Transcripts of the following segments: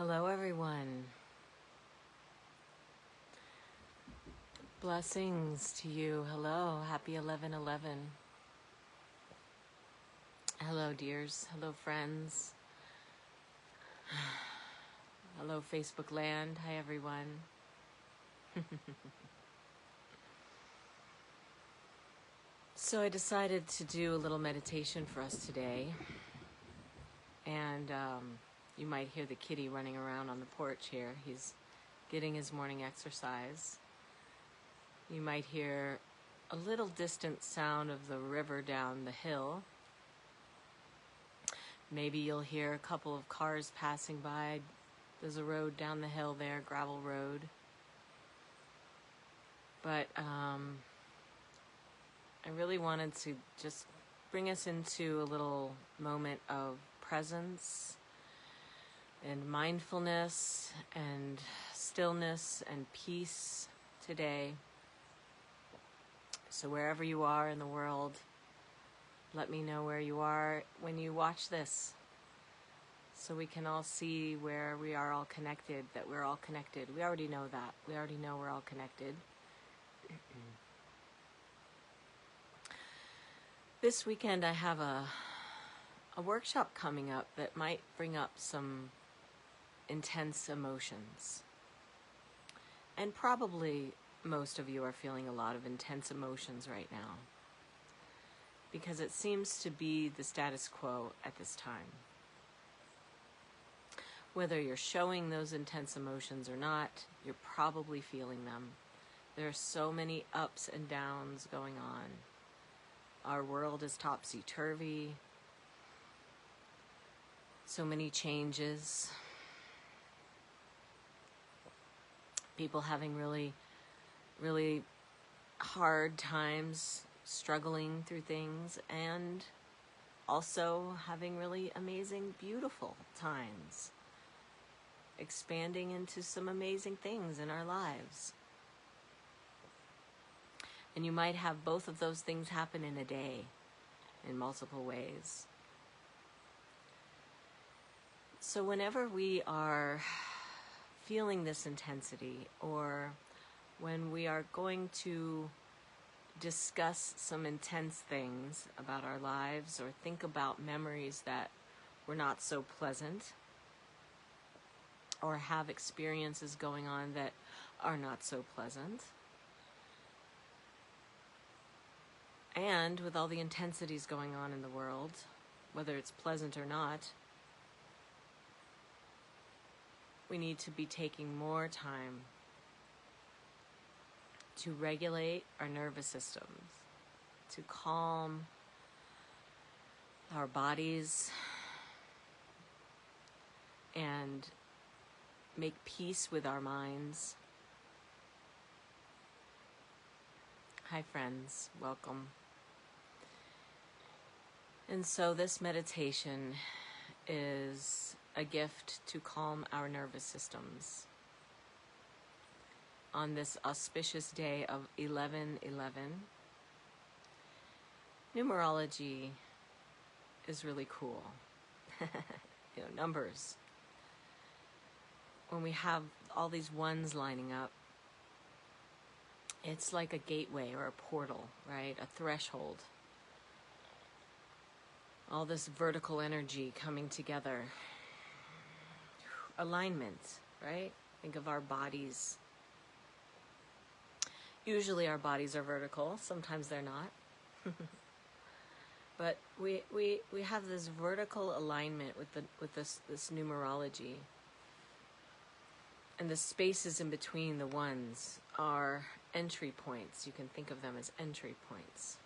Hello, everyone. Blessings to you. Hello. Happy 11/11. Hello, dears. Hello, friends. Hello, Facebook land. Hi, everyone. So I decided to do a little meditation for us today. And you might hear the kitty running around on the porch here. He's getting his morning exercise. You might hear a little distant sound of the river down the hill. Maybe you'll hear a couple of cars passing by. There's a road down the hill there, gravel road. But I really wanted to just bring us into a little moment of presence and mindfulness and stillness and peace today. So wherever you are in the world, let me know where you are when you watch this, so we can all see where we are all connected, that we're all connected. We already know that. We already know we're all connected. This weekend I have a workshop coming up that might bring up some intense emotions. And probably most of you are feeling a lot of intense emotions right now, because it seems to be the status quo at this time. Whether you're showing those intense emotions or not, you're probably feeling them. There are so many ups and downs going on. Our world is topsy-turvy. So many changes. People having really, really hard times, struggling through things, and also having really amazing, beautiful times, expanding into some amazing things in our lives. And you might have both of those things happen in a day, in multiple ways. So whenever we are feeling this intensity, or when we are going to discuss some intense things about our lives, or think about memories that were not so pleasant, or have experiences going on that are not so pleasant, and with all the intensities going on in the world, whether it's pleasant or not, we need to be taking more time to regulate our nervous systems, to calm our bodies, and make peace with our minds. Hi, friends. Welcome. And so this meditation is a gift to calm our nervous systems on this auspicious day of 11/11. Numerology is really cool. Numbers. When we have all these ones lining up, it's like a gateway or a portal, right? A threshold. All this vertical energy coming together. Alignment, right? Think of our bodies. Usually our bodies are vertical. Sometimes they're not. But we have this vertical alignment with this numerology. And the spaces in between the ones are entry points. You can think of them as entry points.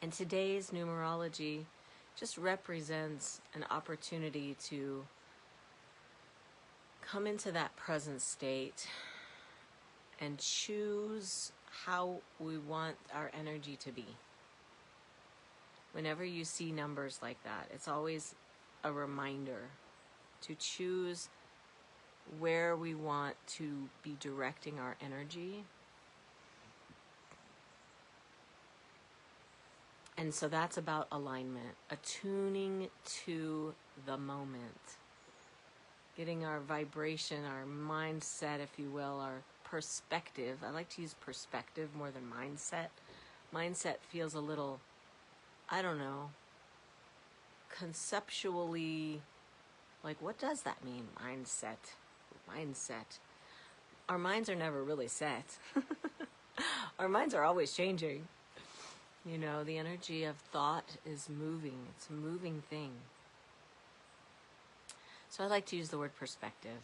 And today's numerology just represents an opportunity to come into that present state and choose how we want our energy to be. Whenever you see numbers like that, it's always a reminder to choose where we want to be directing our energy. And so that's about alignment, attuning to the moment. getting our vibration, our mindset, if you will, our perspective. I like to use perspective more than mindset. Mindset feels a little, I don't know, conceptually, like, what does that mean? Mindset. Our minds are never really set. Our minds are always changing. You know, the energy of thought is moving. It's a moving thing. So I like to use the word perspective.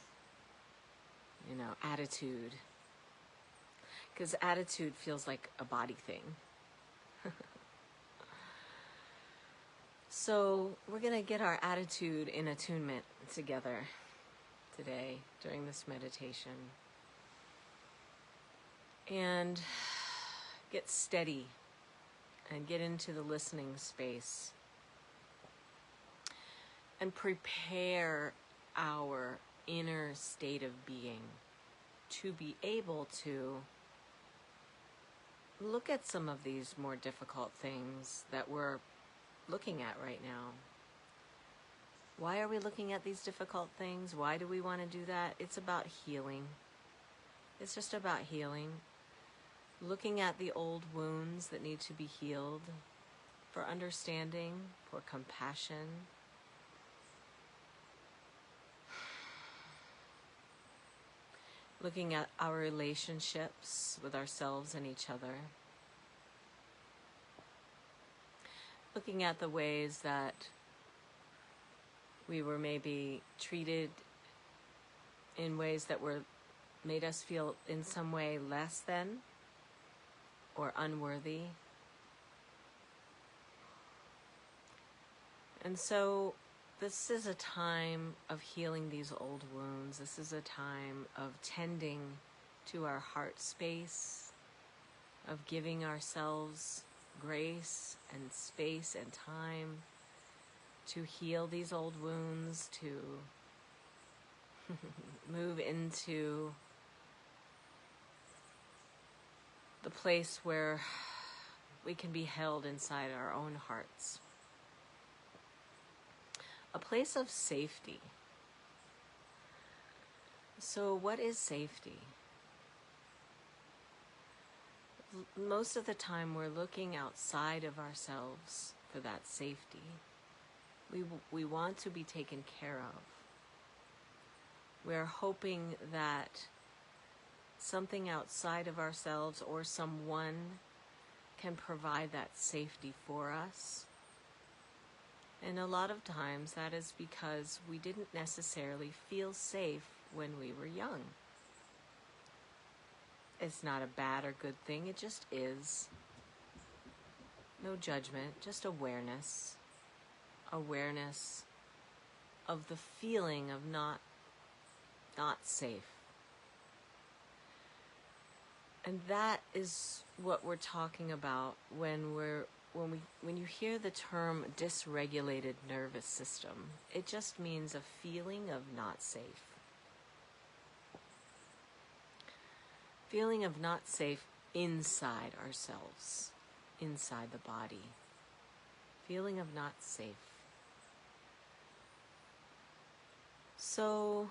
You know, attitude. Because attitude feels like a body thing. So we're going to get our attitude in attunement together today during this meditation. And get steady and get into the listening space. And prepare our inner state of being to be able to look at some of these more difficult things that we're looking at right now. Why are we looking at these difficult things? Why do we want to do that? It's about healing. It's just about healing. Looking at the old wounds that need to be healed for understanding, for compassion. Looking at our relationships with ourselves and each other. Looking at the ways that we were maybe treated in ways that made us feel in some way less than or unworthy. And so this is a time of healing these old wounds. This is a time of tending to our heart space, of giving ourselves grace and space and time to heal these old wounds, to move into the place where we can be held inside our own hearts. A place of safety. So what is safety? Most of the time we're looking outside of ourselves for that safety. We want to be taken care of. We're hoping that something outside of ourselves or someone can provide that safety for us. And a lot of times that is because we didn't necessarily feel safe when we were young. It's not a bad or good thing, it just is. No judgment, just awareness. Awareness of the feeling of not safe. And that is what we're talking about when you hear the term dysregulated nervous system. It just means a feeling of not safe. Feeling of not safe inside ourselves, inside the body. Feeling of not safe. So,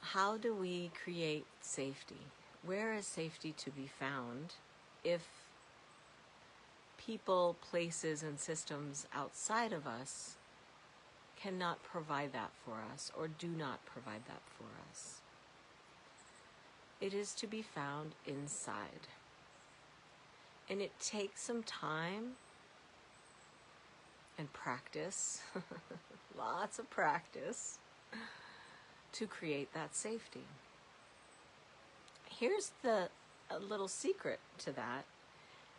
how do we create safety? Where is safety to be found if people, places, and systems outside of us cannot provide that for us or do not provide that for us? It is to be found inside. And it takes some time and practice, lots of practice, to create that safety. Here's a little secret to that,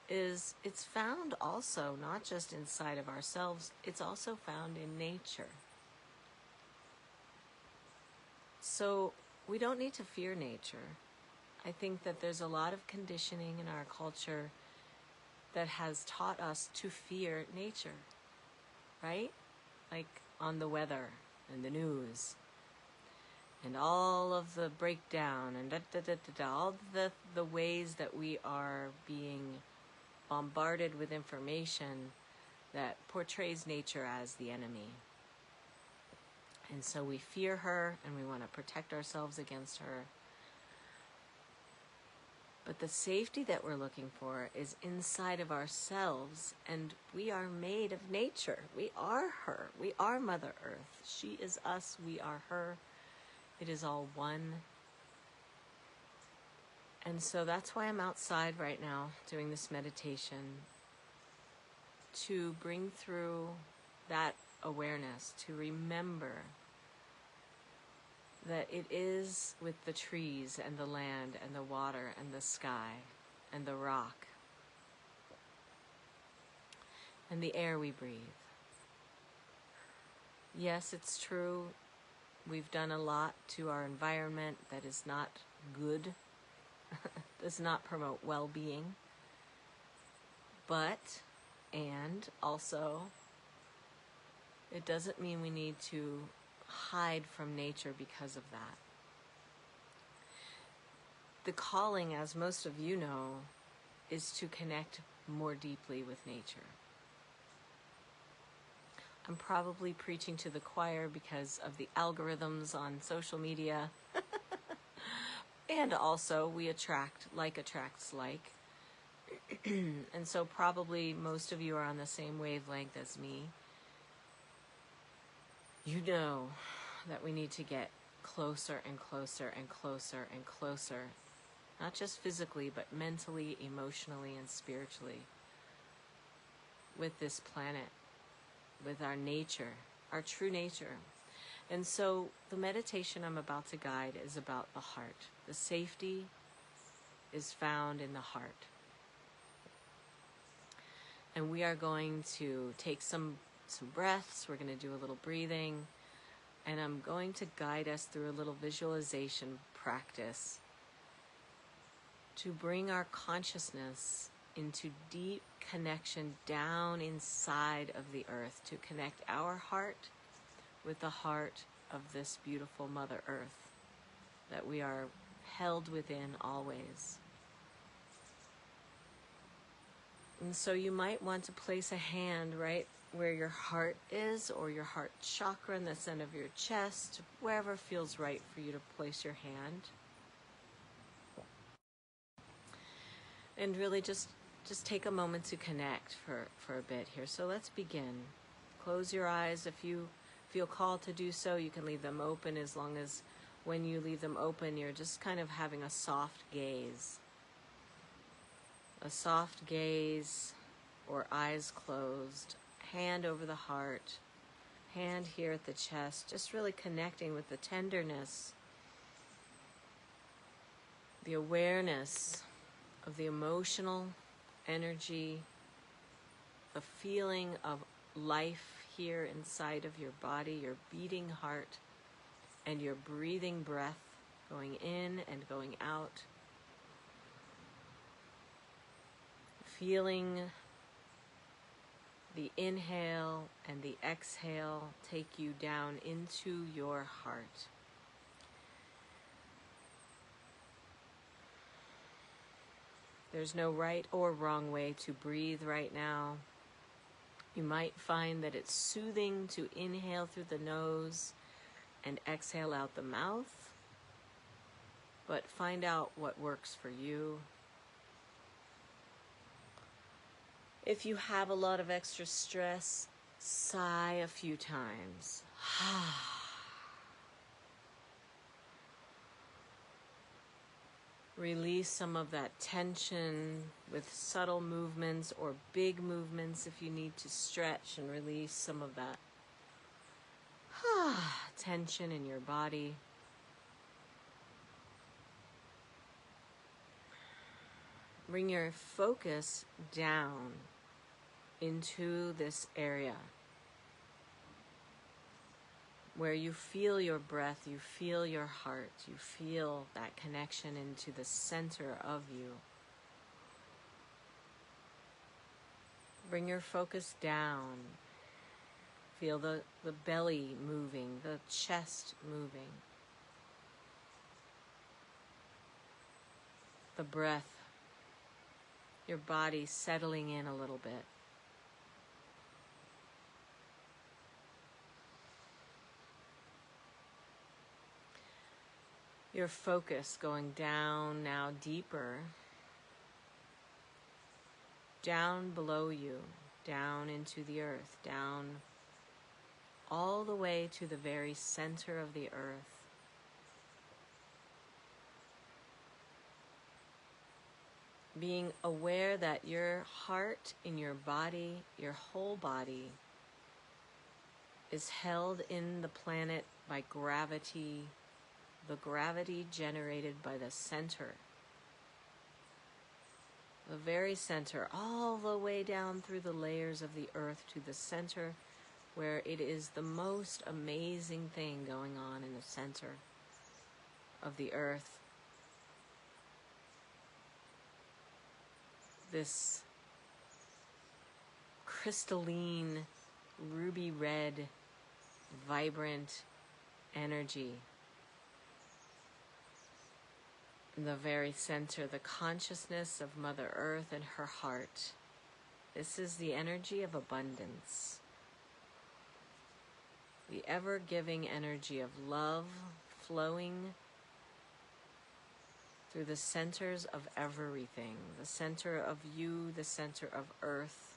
is it's found also not just inside of ourselves, it's also found in nature. So we don't need to fear nature. I think that there's a lot of conditioning in our culture that has taught us to fear nature, right? Like on the weather and the news and all of the breakdown and all the ways that we are being bombarded with information that portrays nature as the enemy. And so we fear her and we want to protect ourselves against her. But the safety that we're looking for is inside of ourselves, and we are made of nature. We are her. We are Mother Earth. She is us. We are her. It is all one. And so that's why I'm outside right now doing this meditation, to bring through that awareness, to remember that it is with the trees and the land and the water and the sky and the rock and the air we breathe. Yes, it's true, we've done a lot to our environment that is not good, does not promote well-being, and also, it doesn't mean we need to hide from nature because of that. The calling, as most of you know, is to connect more deeply with nature. I'm probably preaching to the choir because of the algorithms on social media. And also, we attract, like attracts like. And so probably most of you are on the same wavelength as me. You know that we need to get closer and closer and closer and closer, not just physically, but mentally, emotionally, and spiritually, with this planet, with our nature, our true nature. And so the meditation I'm about to guide is about the heart. The safety is found in the heart. And we are going to take some breaths. We're going to do a little breathing. And I'm going to guide us through a little visualization practice to bring our consciousness into deep connection down inside of the earth, to connect our heart with the heart of this beautiful Mother Earth that we are held within always. And so you might want to place a hand right where your heart is, or your heart chakra in the center of your chest, wherever feels right for you to place your hand. And really just take a moment to connect for a bit here. So let's begin. Close your eyes. If you feel called to do so, you can leave them open, as long as when you leave them open, you're just kind of having a soft gaze. A soft gaze, or eyes closed, hand over the heart, hand here at the chest, just really connecting with the tenderness, the awareness of the emotional energy, the feeling of life here inside of your body, your beating heart, and your breathing breath going in and going out. Feeling the inhale and the exhale take you down into your heart. There's no right or wrong way to breathe right now. You might find that it's soothing to inhale through the nose and exhale out the mouth, but find out what works for you. If you have a lot of extra stress, sigh a few times. Release some of that tension with subtle movements or big movements if you need to stretch and release some of that tension in your body. Bring your focus down into this area where you feel your breath, you feel your heart, you feel that connection into the center of you. Bring your focus down. Feel the belly moving, the chest moving. The breath, your body settling in a little bit. Your focus going down now deeper, down below you, down into the earth, down all the way to the very center of the earth. Being aware that your heart in your body, your whole body, is held in the planet by gravity, the gravity generated by the center. The very center, all the way down through the layers of the earth to the center, where it is the most amazing thing going on in the center of the earth. This crystalline, ruby red, vibrant energy. In the very center, the consciousness of Mother Earth and her heart. This is the energy of abundance. The ever-giving energy of love flowing through the centers of everything. The center of you, the center of Earth.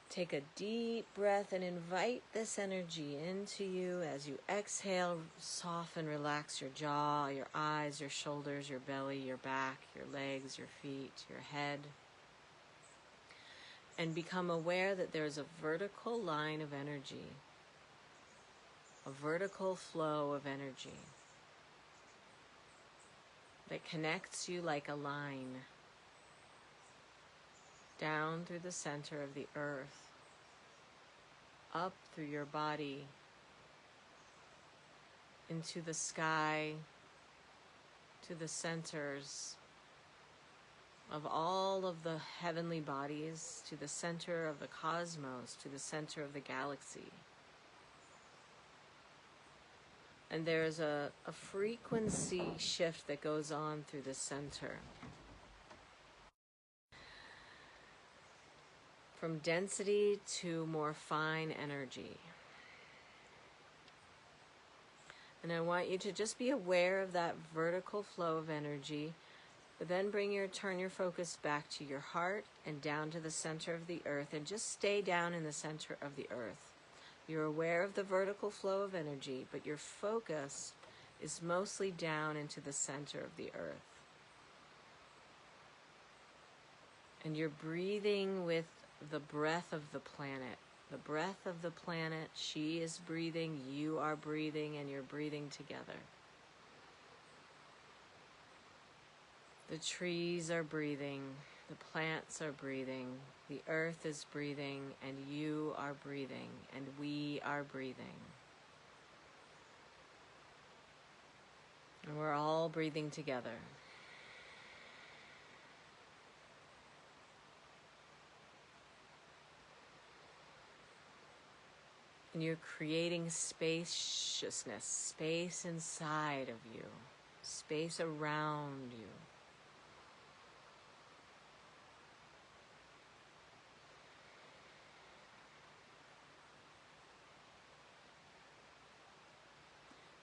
Take a deep breath and invite this energy into you. As you exhale, soften, relax your jaw, your eyes, your shoulders, your belly, your back, your legs, your feet, your head. And become aware that there's a vertical line of energy, a vertical flow of energy that connects you like a line down through the center of the earth, up through your body, into the sky, to the centers of all of the heavenly bodies, to the center of the cosmos, to the center of the galaxy. And there's a frequency shift that goes on through the center. From density to more fine energy. And I want you to just be aware of that vertical flow of energy, but then turn your focus back to your heart and down to the center of the earth, and just stay down in the center of the earth. You're aware of the vertical flow of energy, but your focus is mostly down into the center of the earth. And you're breathing with the breath of the planet. The breath of the planet, she is breathing, you are breathing, and you're breathing together. The trees are breathing, the plants are breathing, the earth is breathing, and you are breathing, and we are breathing. And we're all breathing together. And you're creating spaciousness, space inside of you, space around you.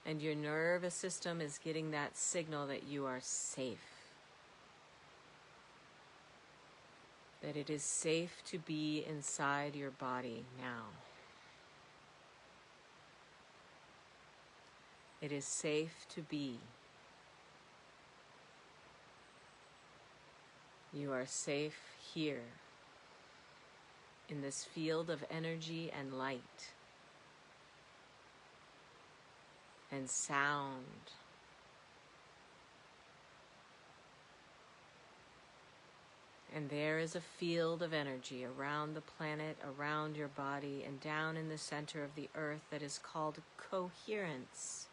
And your nervous system is getting that signal that you are safe. That it is safe to be inside your body now. It is safe to be. You are safe here, in this field of energy and light and sound. And there is a field of energy around the planet, around your body, and down in the center of the earth that is called coherence.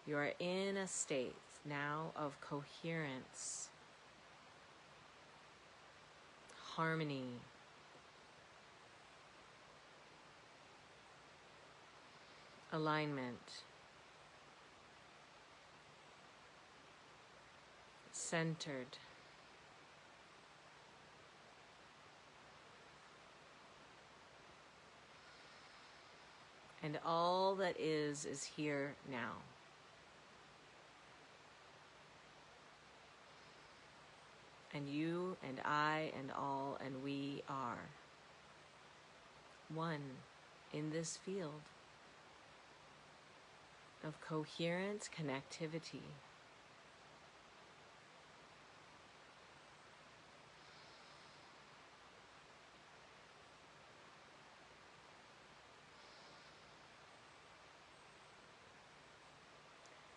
You are in a state now of coherence, harmony, alignment, centered, And all that is here now. And you and I and all and we are one in this field of coherent connectivity.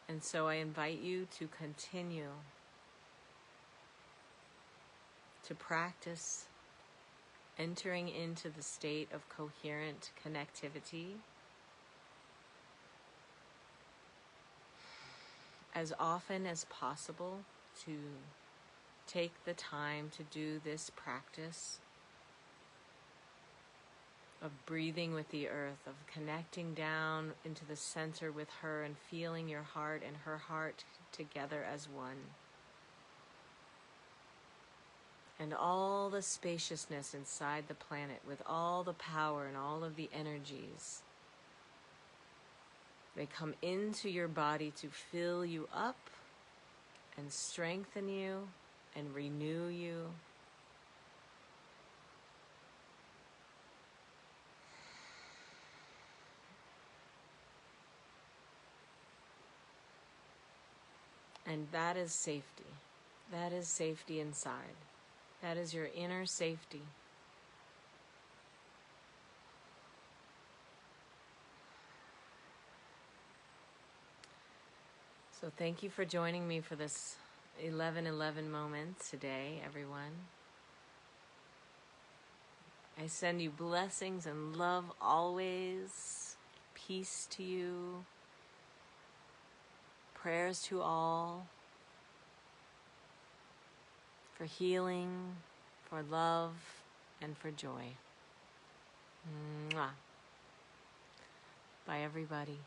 And so I invite you to continue to practice entering into the state of coherent connectivity as often as possible, to take the time to do this practice of breathing with the earth, of connecting down into the center with her and feeling your heart and her heart together as one. And all the spaciousness inside the planet with all the power and all of the energies. They come into your body to fill you up and strengthen you and renew you. And that is safety. That is safety inside. That is your inner safety. So thank you for joining me for this 11:11 moment today, everyone. I send you blessings and love always. Peace to you. Prayers to all. For healing, for love, and for joy. Mwah. Bye, everybody.